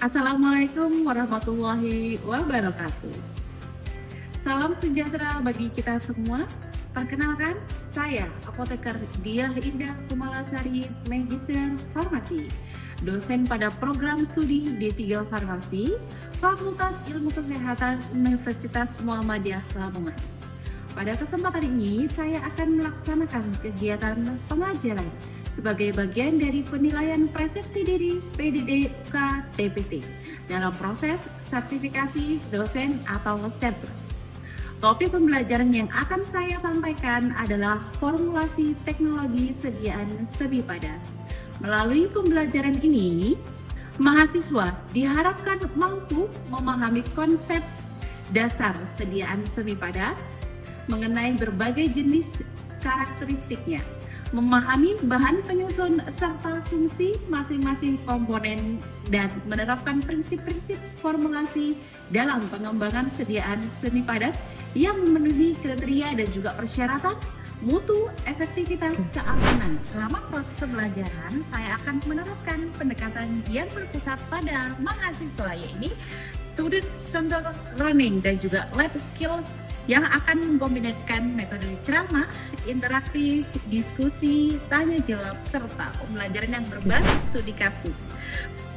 Assalamualaikum warahmatullahi wabarakatuh. Salam sejahtera bagi kita semua. Perkenalkan, saya Apoteker Diah Indah Kumalasari, Magister Farmasi, dosen pada program studi D3 Farmasi, Fakultas Ilmu Kesehatan Universitas Muhammadiyah Lamongan. Pada kesempatan ini, saya akan melaksanakan kegiatan pengajaran sebagai bagian dari penilaian persepsi diri PDDK TPT dalam proses sertifikasi dosen atau SERPLUS. Topik pembelajaran yang akan saya sampaikan adalah formulasi teknologi sediaan semi padat. Melalui pembelajaran ini, mahasiswa diharapkan mampu memahami konsep dasar sediaan semi padat, mengenai berbagai jenis karakteristiknya, memahami bahan penyusun serta fungsi masing-masing komponen, dan menerapkan prinsip-prinsip formulasi dalam pengembangan sediaan semi padat yang memenuhi kriteria dan juga persyaratan mutu, efektivitas, keamanan. Selama proses pembelajaran, saya akan menerapkan pendekatan yang berpusat pada mahasiswa, yaitu student centered learning dan juga lab skill yang akan mengkombinasikan metode ceramah, interaktif, diskusi, tanya jawab, serta pembelajaran yang berbasis studi kasus.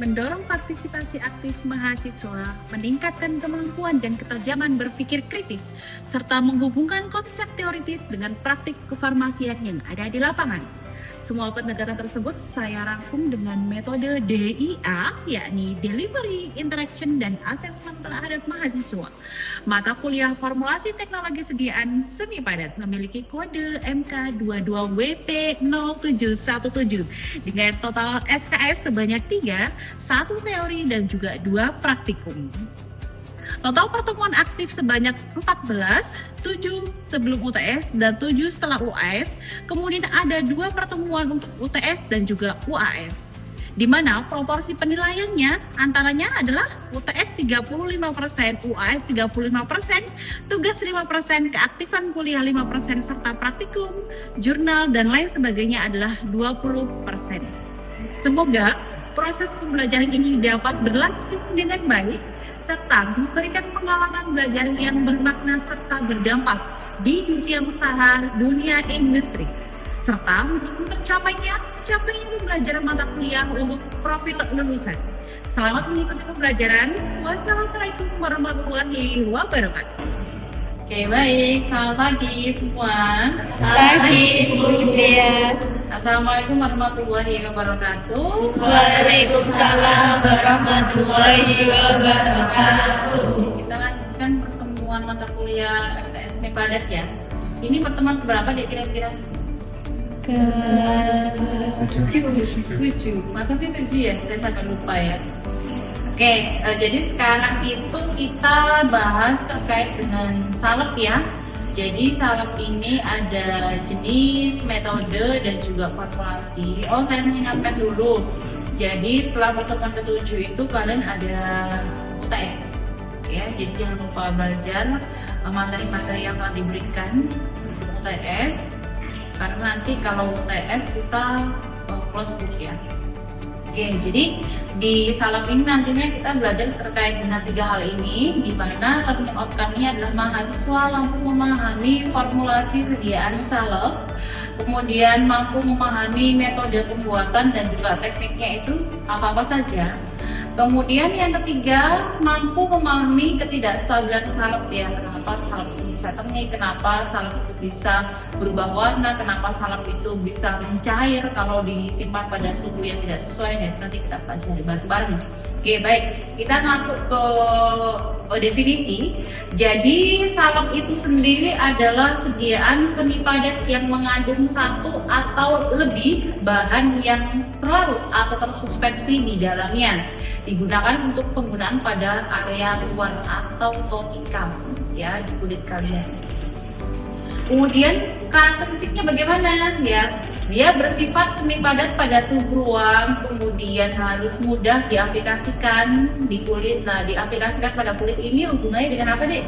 Mendorong partisipasi aktif mahasiswa, meningkatkan kemampuan dan ketajaman berpikir kritis, serta menghubungkan konsep teoritis dengan praktik kefarmasian yang ada di lapangan. Semua pendekatan tersebut saya rangkum dengan metode DIA, yakni Delivery, Interaction, dan Assessment terhadap mahasiswa. Mata kuliah formulasi teknologi sediaan semi padat memiliki kode MK22WP0717 dengan total SKS sebanyak 3, 1 teori dan juga 2 praktikum. Total pertemuan aktif sebanyak 14, 7 sebelum UTS dan 7 setelah UAS. Kemudian ada 2 pertemuan untuk UTS dan juga UAS, di mana proporsi penilaiannya antaranya adalah UTS 35%, UAS 35%, tugas 5%, keaktifan kuliah 5%, serta praktikum, jurnal, dan lain sebagainya adalah 20%. Semoga proses pembelajaran ini dapat berlangsung dengan baik, serta memberikan pengalaman belajar yang bermakna serta berdampak di dunia usaha, dunia industri, serta mendukung tercapainya capaian pembelajaran mata kuliah untuk profil lulusan. Selamat mengikuti pembelajaran. Wassalamualaikum warahmatullahi wabarakatuh. Oke, baik. Selamat pagi semua. Pagi, Bu Julia. Assalamualaikum warahmatullahi wabarakatuh. Waalaikumsalam warahmatullahi wabarakatuh. Kita lanjutkan pertemuan mata kuliah FTS padat ya. Ini pertemuan keberapa deh kira-kira? Ke-7. 7. Masa sih 7 ya? Saya sampai lupa ya. Oke, jadi sekarang itu kita bahas terkait dengan salep ya. Jadi salep ini ada jenis, metode, dan juga formulasi. Oh, saya mengingatkan dulu. Jadi setelah pertemuan ke-7 itu kalian ada UTS. Ya, jadi jangan lupa belajar materi-materi yang telah diberikan sebelum UTS. Karena nanti kalau UTS kita close book ya. Oke, jadi di salep ini nantinya kita belajar terkait dengan 3 hal ini, di mana learning outcome-nya adalah mahasiswa mampu memahami formulasi sediaan salep, kemudian mampu memahami metode pembuatan dan juga tekniknya itu apa-apa saja. Kemudian yang ketiga, mampu memahami ketidakstabilan salep ya, kenapa salep itu bisa tengik, kenapa salep itu bisa berubah warna, kenapa salep itu bisa mencair kalau disimpan pada suhu yang tidak sesuai, dan nanti kita pelajari bareng-bareng. Oke, baik, kita masuk ke definisi. Jadi salep itu sendiri adalah sediaan semi padat yang mengandung 1 atau lebih bahan yang terlarut atau tersuspensi di dalamnya, digunakan untuk penggunaan pada area luar atau topikal ya di kulit kalian. Kemudian karakteristiknya bagaimana ya? Dia bersifat semi padat pada suhu ruang, kemudian harus mudah diaplikasikan di kulit. Nah, diaplikasikan pada kulit ini hubungannya dengan apa, Dek?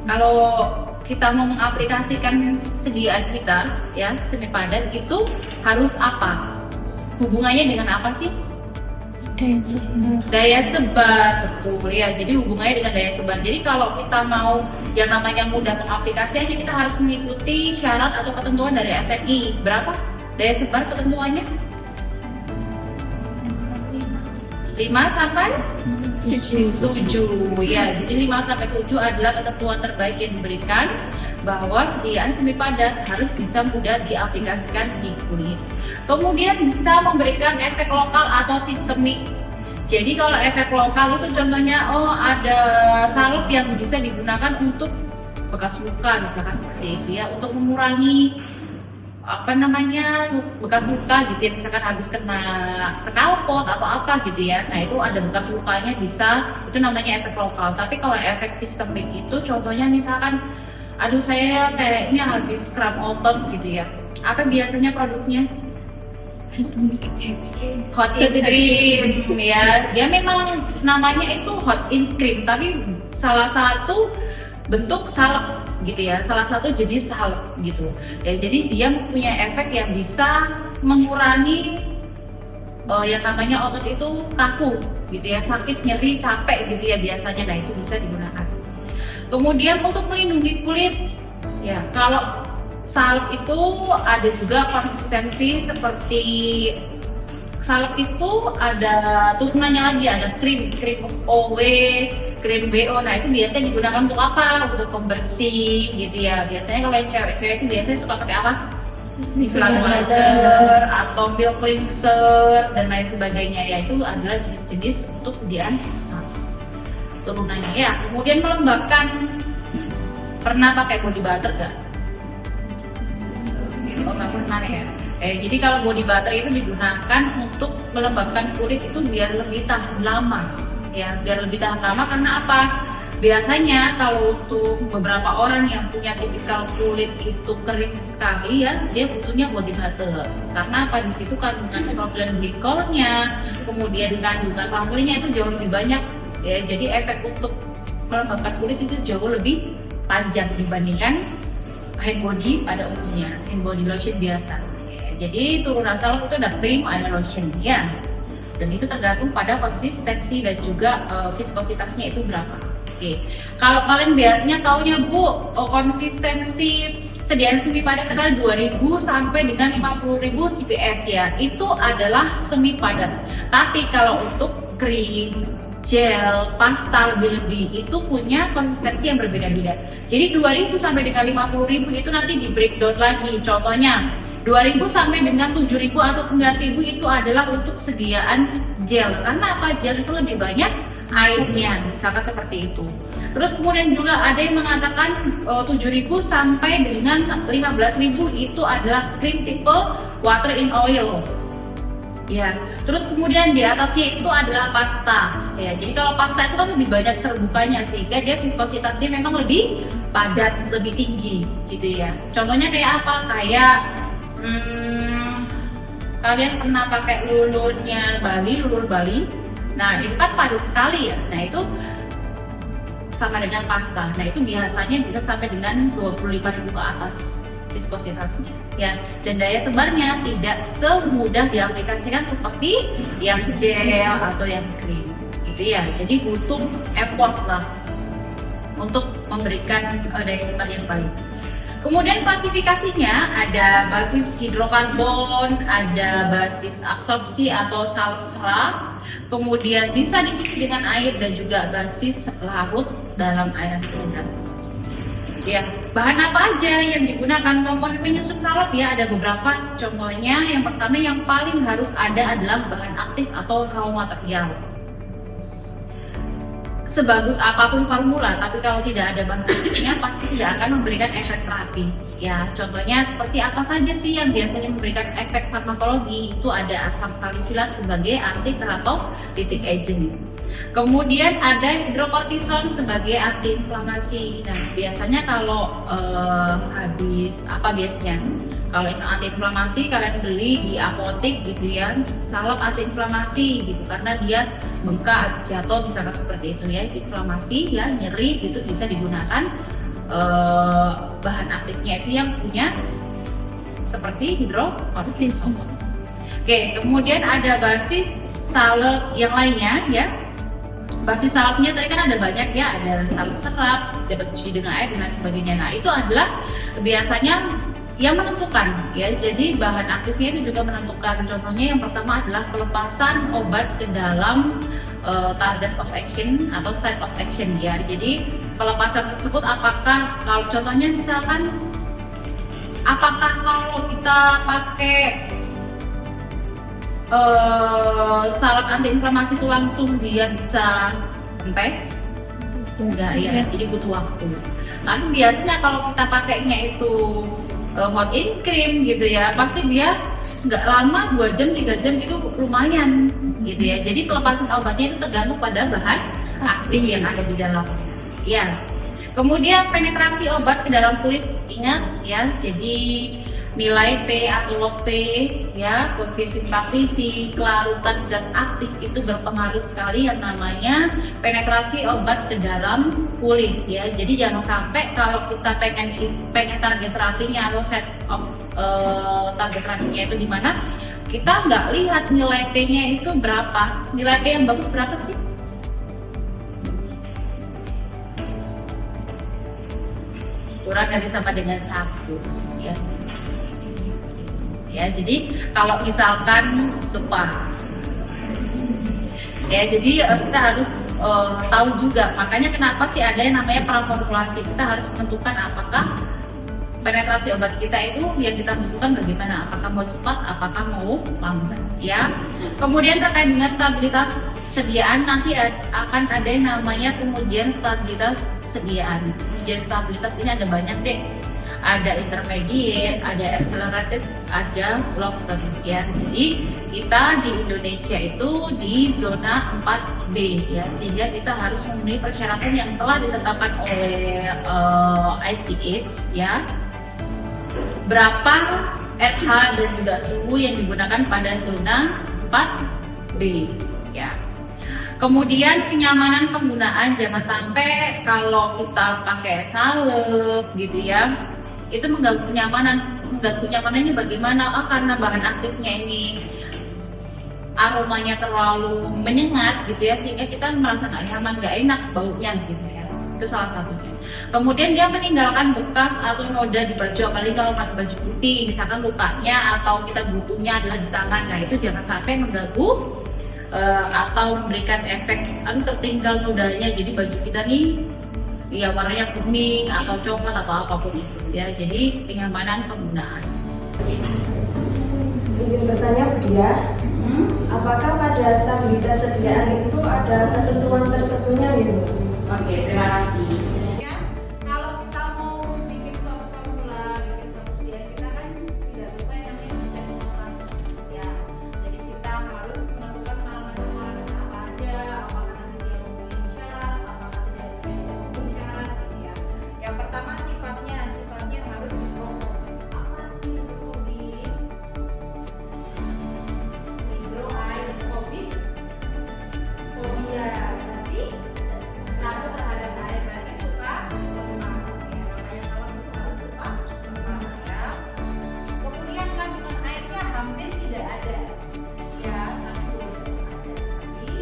Kalau kita mau mengaplikasikan sediaan kita ya semi padat itu harus apa? Hubungannya dengan apa sih? Daya sebar, betul ya. Jadi hubungannya dengan daya sebar. Jadi kalau kita mau yang namanya mudah mengaplikasikannya, kita harus mengikuti syarat atau ketentuan dari SNI. Berapa daya sebar ketentuannya? 5 sampai 7 ya. Jadi 5 sampai 7 adalah ketentuan terbaik yang diberikan bahwa sediaan semi padat harus bisa mudah diaplikasikan di kulit. Kemudian bisa memberikan efek lokal atau sistemik. Jadi kalau efek lokal itu contohnya ada salep yang bisa digunakan untuk bekas luka misalkan seperti itu ya, untuk mengurangi bekas luka gitu ya, misalkan habis kena knalpot atau apa gitu ya. Nah itu ada bekas lukanya, bisa, itu namanya efek lokal. Tapi kalau efek sistemik itu contohnya misalkan aduh saya kayaknya habis kram otot gitu ya, apa biasanya produknya? Hot in cream ya, dia memang namanya itu hot in cream, tapi salah satu bentuk salep gitu ya, salah satu jenis salep gitu ya. Jadi dia punya efek yang bisa mengurangi yang namanya otot itu kaku gitu ya, sakit, nyeri, capek gitu ya biasanya. Nah itu bisa digunakan. Kemudian untuk melindungi kulit ya, kalau salep itu ada juga konsistensi seperti salep itu ada turunannya lagi, ada krim OW, krim BO. Nah itu biasanya digunakan untuk apa? Untuk pembersih gitu ya. Biasanya kalau yang cewek-cewek itu biasanya suka pakai apa? Moisturizer atau milk cleanser dan lain sebagainya ya. Itu adalah jenis-jenis untuk sediaan salep turunannya ya. Kemudian melembabkan, pernah pakai body butter gak? Oh nggak pernah ya. Jadi kalau body butter itu digunakan untuk melembabkan kulit itu biar lebih tahan lama ya, biar lebih tahan lama. Karena apa? Biasanya kalau untuk beberapa orang yang punya tipikal kulit itu kering sekali ya, dia butuhnya body butter. Karena apa? Di situ kandungan propylene glicolnya, kemudian kandungan vaselinnya itu jauh lebih banyak ya. Jadi efek untuk melembabkan kulit itu jauh lebih panjang dibandingkan hand body pada umumnya, hand body lotion biasa ya. Jadi turunan salep itu ada krim, ada lotion ya, dan itu tergantung pada konsistensi dan juga viskositasnya itu berapa. Oke, kalau kalian biasanya taunya Bu, konsistensi sediaan semi padat adalah 2000 sampai dengan 50.000 CPS ya, itu adalah semi padat. Tapi kalau untuk krim, gel, pasta lebih itu punya konsistensi yang berbeda-beda. Jadi 2000 sampai dengan 50.000 itu nanti di breakdown lagi. Contohnya 2000 sampai dengan 7000 atau 9000 itu adalah untuk sediaan gel. Karena apa? Gel itu lebih banyak airnya, misalkan seperti itu. Terus kemudian juga ada yang mengatakan 7000 sampai dengan 15000 itu adalah krim tipe water in oil. Ya, terus kemudian di atasnya itu adalah pasta. Ya, jadi kalau pasta itu kan lebih banyak serbukannya sehingga dia viskositasnya memang lebih padat, lebih tinggi, gitu ya. Contohnya kayak apa? Kayak kalian pernah pakai lulur Bali. Nah, itu kan padat sekali ya. Nah, itu sama dengan pasta. Nah, itu biasanya bisa sampai dengan 25.000 ke atas viskositasnya ya, dan daya sebarnya tidak semudah diaplikasikan seperti yang gel atau yang krim gitu ya. Jadi butuh effort lah untuk memberikan daya sebar yang baik. Kemudian klasifikasinya ada basis hidrokarbon, ada basis absorpsi atau salep serat, kemudian bisa dicuci dengan air, dan juga basis larut dalam air kondensat. Ya, bahan apa aja yang digunakan komponen penyusun salep ya, ada beberapa. Contohnya yang pertama yang paling harus ada adalah bahan aktif atau raw material. Sebagus apapun formula, tapi kalau tidak ada bahan aktifnya pasti tidak akan memberikan efek terapi. Ya, contohnya seperti apa saja sih yang biasanya memberikan efek farmakologi? Itu ada asam salisilat sebagai anti teratolytic agent. Kemudian ada hidrokortison sebagai antiinflamasi. Nah, biasanya kalau habis apa biasanya? Kalau antiinflamasi kalian beli di apotek gitu ya, salep antiinflamasi gitu, karena dia bengkak, jatuh misalkan seperti itu ya, inflamasi ya, nyeri gitu, bisa digunakan bahan aktifnya itu yang punya seperti hidrokortison. Oke, kemudian ada basis salep yang lainnya ya. Basis salepnya tadi kan ada banyak ya, ada salep serap, dapat cuci dengan air dan lain sebagainya. Nah itu adalah biasanya yang menentukan ya. Jadi bahan aktifnya itu juga menentukan. Contohnya yang pertama adalah pelepasan obat ke dalam target of action atau site of action ya. Jadi pelepasan tersebut apakah kalau contohnya misalkan apakah kalau kita pakai salep antiinflamasi itu langsung dia bisa kempes? Enggak ya, jadi butuh waktu. Tapi biasanya kalau kita pakainya itu hot in cream gitu ya, pasti dia nggak lama 2 jam 3 jam itu lumayan gitu ya. Jadi pelepasan obatnya itu tergantung pada bahan aktif yang ada di dalam. Ya. Kemudian penetrasi obat ke dalam kulit, ingat ya. Jadi nilai P atau log P ya, koefisien partisi, kelarutan zat aktif itu berpengaruh sekali yang namanya penetrasi obat ke dalam kulit ya. Jadi jangan sampai kalau kita pengen target terapinya atau set of target terapinya itu di mana, kita nggak lihat nilai P-nya itu berapa. Nilai P yang bagus berapa sih? Kurang dari sama dengan 1 ya. Ya, jadi kalau misalkan lupa ya, jadi kita harus tahu juga, makanya kenapa sih ada yang namanya praformulasi. Kita harus menentukan apakah penetrasi obat kita itu yang kita tentukan bagaimana, apakah mau cepat, apakah mau lambat ya. Kemudian terkait dengan stabilitas sediaan, nanti akan ada yang namanya pengujian stabilitas sediaan. Pengujian stabilitas ini ada banyak deh. Ada intermediate, ada accelerated, ada long term ya. Jadi kita di Indonesia itu di zona 4B ya, sehingga kita harus memenuhi persyaratan yang telah ditetapkan oleh ICS ya. Berapa RH dan juga suhu yang digunakan pada zona 4B ya. Kemudian kenyamanan penggunaan, jangan sampai kalau kita pakai salep gitu ya, itu mengganggu kenyamanan. Mengganggu kenyamanannya bagaimana? Karena bahan aktifnya ini aromanya terlalu menyengat gitu ya, sehingga kita merasa nggak nyaman, nggak enak baunya gitu ya. Itu salah satunya. Kemudian dia meninggalkan bekas atau noda di baju, apalagi kalau pakai baju putih, misalkan lukanya atau kita butuhnya adalah di tangan. Nah itu jangan sampai mengganggu atau memberikan efek tertinggal nodanya. Jadi baju kita nih ya warnanya kuning atau coklat atau apapun itu ya. Jadi kenyamanan penggunaan. Izin bertanya Bu Dia, apakah pada stabilitas sediaan itu ada ketentuan tertentunya ya Bu? Oke, terima kasih. Ya, kalau kita mau bikin suatu formula, bikin suatu sediaan, kita kan tidak lupa yang namanya desain formulasi ya. Jadi kita harus menentukan parameter-parameter apa aja, apakah nanti dia memenuhi syarat, apakah tidak memenuhi syarat gitu ya. Yang pertama sifatnya harus hidrofobik. Apa sih hidrofobik? Hidroaerofobik fobia berarti takut terhadap air, berarti suka berlama ya. Namanya kalau itu harus suka berlama ya. Kemudian kandungan airnya hampir tidak ada ya, tapi boleh ada. Jadi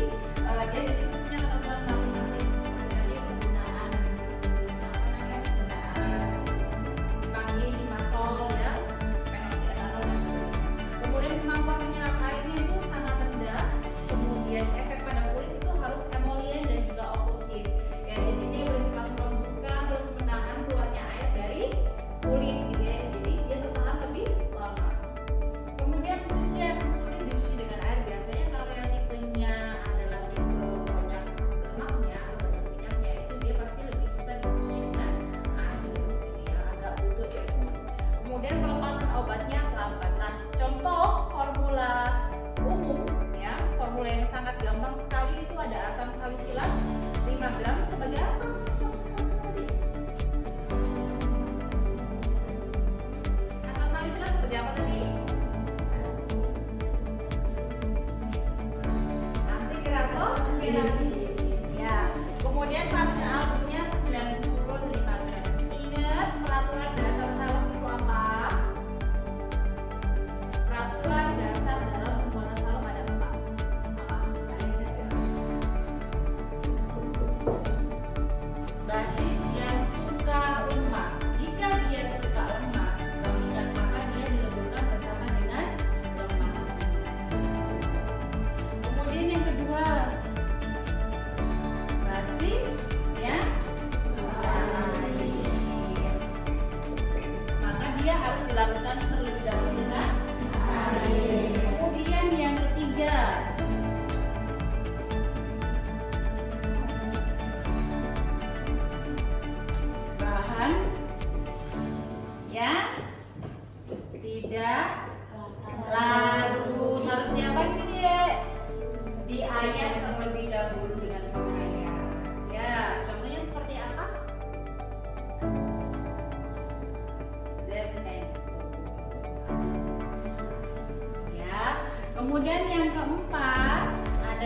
dia di situ punya ketentuan masing-masing, seperti tadi penggunaan kami di masol ya, penoxietanol dan sebagainya. Kemudian kemampuan menyerap airnya itu sangat rendah. Kemudian efek pada kulit itu harus emolien dan juga oklusif ya. Jadi dia bersifat melembutkan, terus menahan keluarnya air dari kulit gitu ya. Jadi dia tertahan lebih lama. Kemudian pencucian sulit dicuci dengan air. Biasanya kalau yang tipenya adalah tipe banyak lemaknya atau banyak minyaknya, itu dia pasti lebih susah dicuci dengan air gitu ya, agak butuh effort. Kemudian pelepasan obatnya lambat. Nah, contoh formula umum ya, formula yang sangat gampang sekali itu ada asam salisilat 5 gram sebagai apa? Asam salisilat sebagai apa tadi? Antikrator ya. Kemudian fase albumnya 95 gram. Ingat peraturan dasar salep itu apa? Peraturan dasar dalam pembuatan salep ada 4. Apa?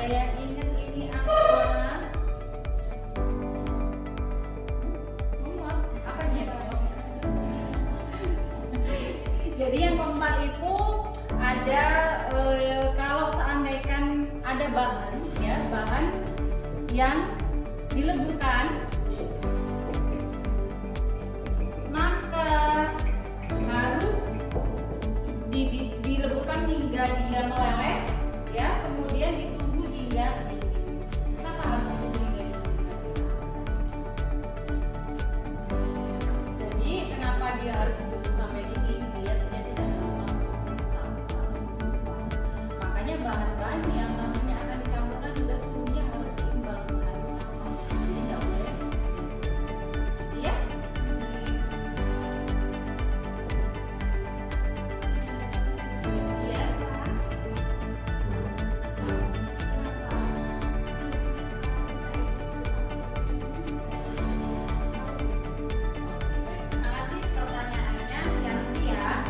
yang ingat ini apa? Apa nih? Jadi yang keempat itu ada kalau seandainya ada bahan ya, bahan yang dileburkan, maka harus dileburkan hingga dia meleleh ya, kemudian ditunggu hingga dingin. Kenapa harus ditunggu hingga dingin? Jadi kenapa dia harus ditunggu sampai dingin? Biar dia tidak gampang kristal. Makanya bahan-bahan yang nantinya akan dicampurkan juga suhunya harus seimbang, harus sama. Jadi nggak boleh. Iya? Iya, sekarang. Terima kasih pertanyaannya, Yanti ya.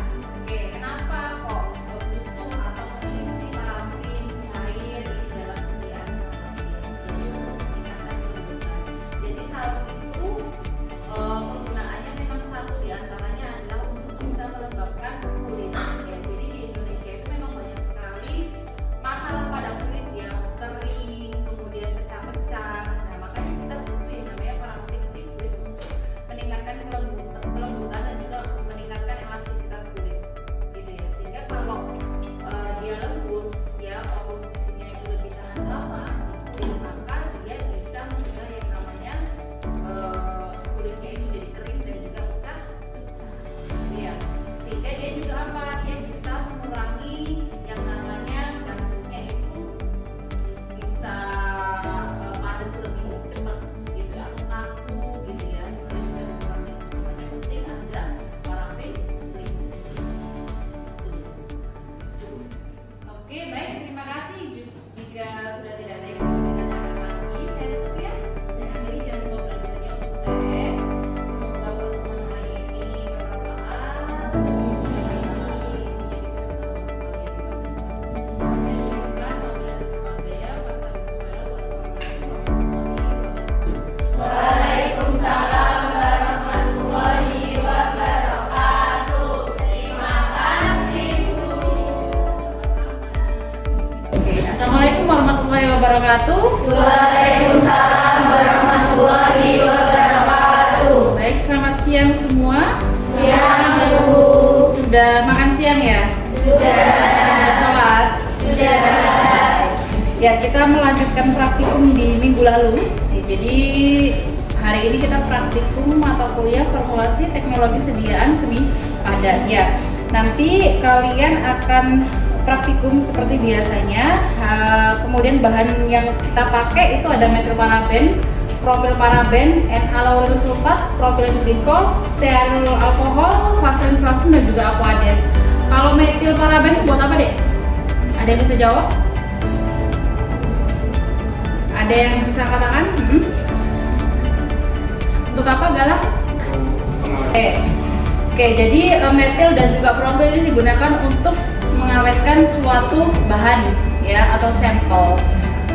Oke, kenapa kok butuh atau penting sih parafin cair di dalam sediaan sabun? Jadi sabun itu penggunaannya memang satu di antaranya adalah untuk bisa melembabkan kulit. Ya, jadi di Indonesia itu memang banyak sekali masalah pada kulit yang kering, kemudian pecah-pecah. Nah, makanya kita butuh yang namanya parafin liquid untuk meningkatkan kelembutan dan juga meningkatkan elastisitas kulit, gitu ya. Sehingga kalau dia lembut, ya komposisinya itu lebih tahan lama di kulit, maka dia bisa mencegah yang namanya kulitnya itu jadi kering dan juga pecah-pecah, gitu ya. Sehingga dia juga apa? Dia bisa mengurangi yang namanya basisnya itu bisa padat lebih cepat, gitu ya, atau kaku, gitu ya. Dia bisa mengurangi itu. Makanya penting ada parafin liquid. Cukup. Oke, baik, terima kasih. Jika sudah tidak ada yang mau ditanyakan lagi, saya tutup ya. Saya akhiri, jangan lupa belajarnya untuk tes. Semoga pertemuan hari ini bermanfaat dan ilmunya bisa bertambah kembali di masa depan. Saya ucapkan wabillahi taufiq wal hidayah. Wassalamualaikum warahmatullahi wabarakatuh. Waalaikumsalam warahmatullahi wabarakatuh. Terima kasih, Bu. Oke, assalamualaikum warahmatullahi wabarakatuh. Waalaikumsalam warahmatullahi wabarakatuh. Baik, selamat siang semua. Siang, Bu. Sudah makan siang ya? Sudah. Sudah sholat? Sudah. Ya, kita melanjutkan praktikum di minggu lalu. Ya, jadi hari ini kita praktikum mata kuliah formulasi teknologi sediaan semi padat ya. Nanti kalian akan praktikum seperti biasanya. Kemudian bahan yang kita pakai itu ada metilparaben, propilparaben, N-alauryl sulfat, propylenglikol, stearil alkohol, vaselin flavum dan juga aquades. Kalau metilparaben itu buat apa, Dek? Ada yang bisa jawab? Ada yang bisa katakan? Untuk apa, Galang? Oke, jadi metil dan juga propil ini digunakan untuk mengawetkan suatu bahan ya atau sampel.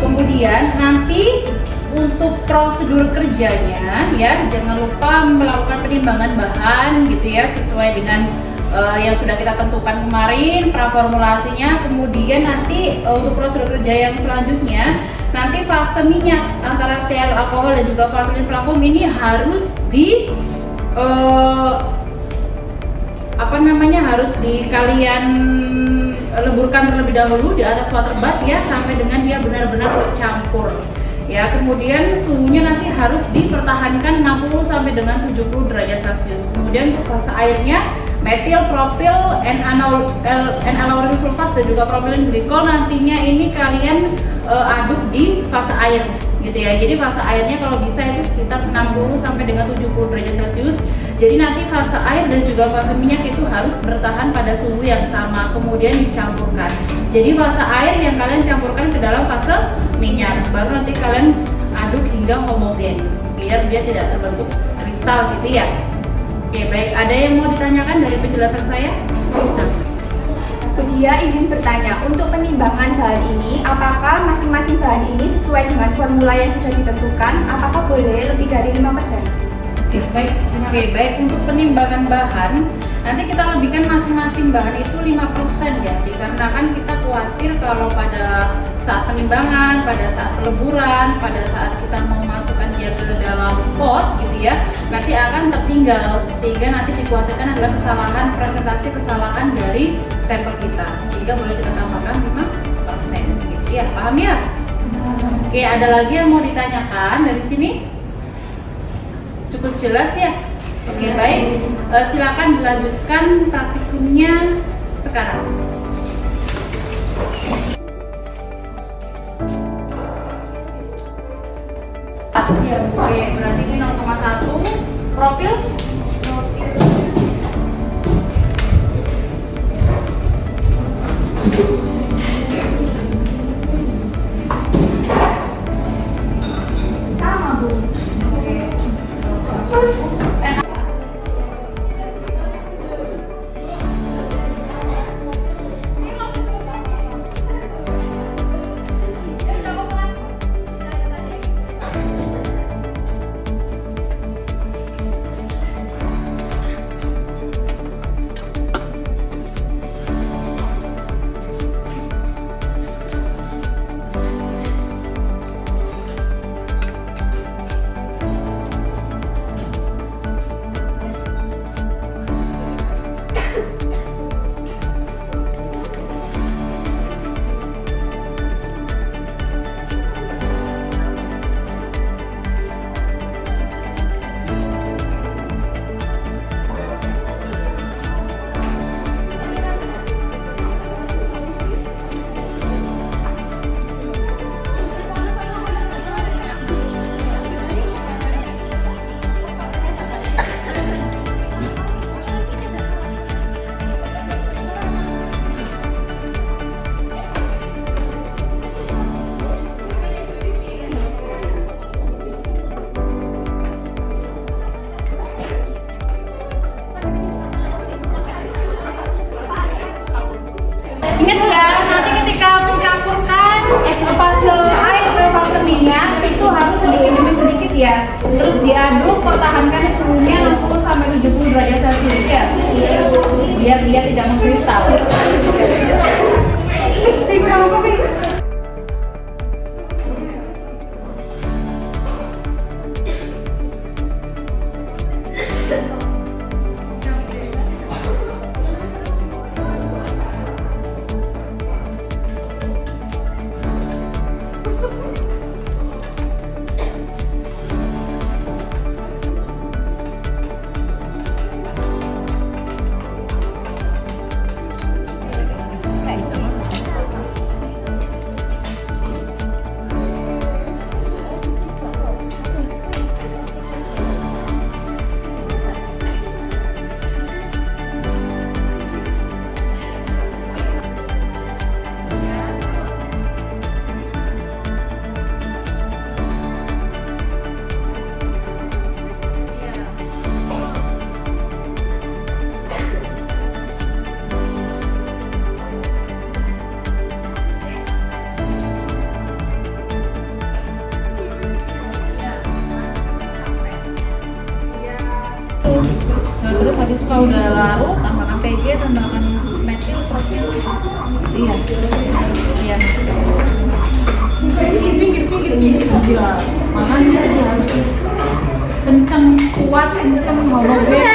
Kemudian nanti untuk prosedur kerjanya ya jangan lupa melakukan penimbangan bahan gitu ya sesuai dengan yang sudah kita tentukan kemarin praformulasinya. Kemudian nanti untuk prosedur kerja yang selanjutnya nanti fase minyak antara stearil alkohol dan juga vaselin flavum ini harus harus kalian leburkan terlebih dahulu di atas water bath ya sampai dengan dia benar-benar bercampur. Ya, kemudian suhunya nanti harus dipertahankan 60 sampai dengan 70 derajat Celcius. Kemudian untuk fase airnya metil, propil, N-alauryl sulfat dan juga propylenglikol nantinya ini kalian aduk di fase air gitu ya. Jadi fase airnya kalau bisa itu sekitar 60 sampai dengan 70 derajat Celcius. Jadi nanti fase air dan juga fase minyak itu harus bertahan pada suhu yang sama, kemudian dicampurkan. Jadi fase air yang kalian campurkan ke dalam fase minyak, baru nanti kalian aduk hingga homogen, biar dia tidak terbentuk kristal gitu ya. Oke, baik. Ada yang mau ditanyakan dari penjelasan saya? Dia izin bertanya, untuk penimbangan bahan ini apakah masing masing-masing bahan ini sesuai dengan formula yang sudah ditentukan, apakah boleh lebih dari 5%? Oke, baik. Untuk penimbangan bahan, nanti kita lebihkan masing-masing bahan itu 5% ya, dikarenakan kita khawatir kalau pada saat penimbangan, pada saat peleburan, pada saat kita mau masukkan dia ke dalam pot gitu ya, nanti akan tertinggal, sehingga nanti dikhawatirkan adalah kesalahan dari sampel kita, sehingga boleh kita tambahkan 5% gitu ya, paham ya? Oke, ada lagi yang mau ditanyakan dari sini? Cukup jelas ya? Oke, baik. Silakan dilanjutkan praktikumnya sekarang. Ya, oke, berarti ini 0,1 profil. Sama, Bu. Ingat ya, nanti ketika mencampurkan fase air ke fase minyak itu harus sedikit demi sedikit ya. Terus diaduk, pertahankan suhunya 60 sampai 70 derajat Celcius ya. Biar dia tidak mengkristal. Nah, terus habis kalau udah larut, tambahkan PG, tambahkan metil, profil. Iya. Iya. Pinggir gini. Iya. Makanya dia harus kenceng, kuat, kenceng, homogen.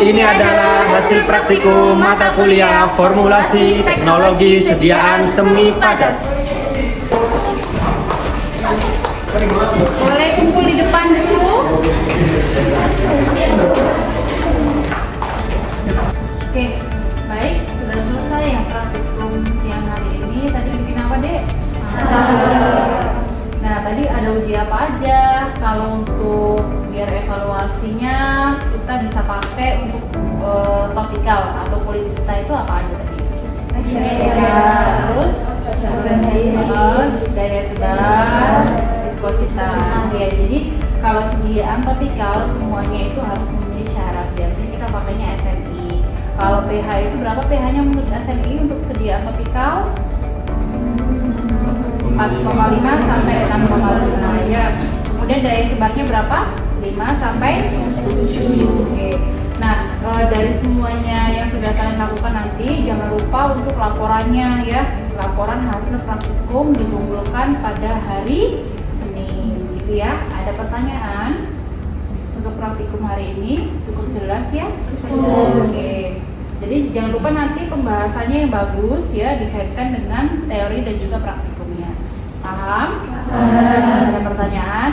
Ini adalah hasil praktikum mata kuliah formulasi teknologi sediaan semi padat. Boleh kumpul di depan dulu. Oke, baik, sudah selesai yang praktikum siang hari ini. Tadi bikin apa, Dek? Nah, tadi ada uji apa aja? Kalau untuk biar evaluasinya kita bisa pakai untuk topikal atau politik kita itu apa aja tadi? Terus daya sebar, viskositas. Ya, jadi kalau sediaan topikal semuanya itu harus memenuhi syarat. Biasanya kita pakainya SNI. Kalau pH itu berapa pH-nya menurut SNI untuk sediaan topikal? 4,5 sampai 6,5 ya. Kemudian daya sebarnya berapa? 5 sampai 7. Oke. Nah, dari semuanya yang sudah kalian lakukan nanti jangan lupa untuk laporannya ya. Laporan hasil praktikum dikumpulkan pada hari Senin gitu ya. Ada pertanyaan untuk praktikum hari ini? Cukup jelas ya? Cukup. Oke. Jadi jangan lupa nanti pembahasannya yang bagus ya, dikaitkan dengan teori dan juga praktikumnya. Paham? Ada pertanyaan?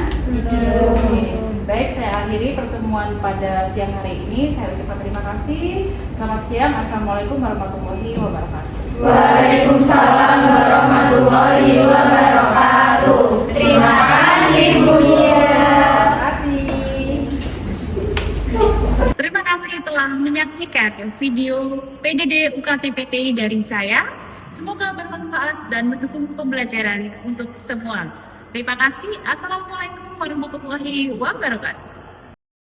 Oke. Baik, saya akhiri pertemuan pada siang hari ini. Saya ucapkan terima kasih. Selamat siang. Assalamualaikum warahmatullahi wabarakatuh. Waalaikumsalam warahmatullahi wabarakatuh. Terima kasih Bu Nia. Terima kasih. Terima kasih telah menyaksikan video PDD UKT-PT dari saya. Semoga bermanfaat dan mendukung pembelajaran untuk semua. Terima kasih. Assalamualaikum warahmatullahi wabarakatuh.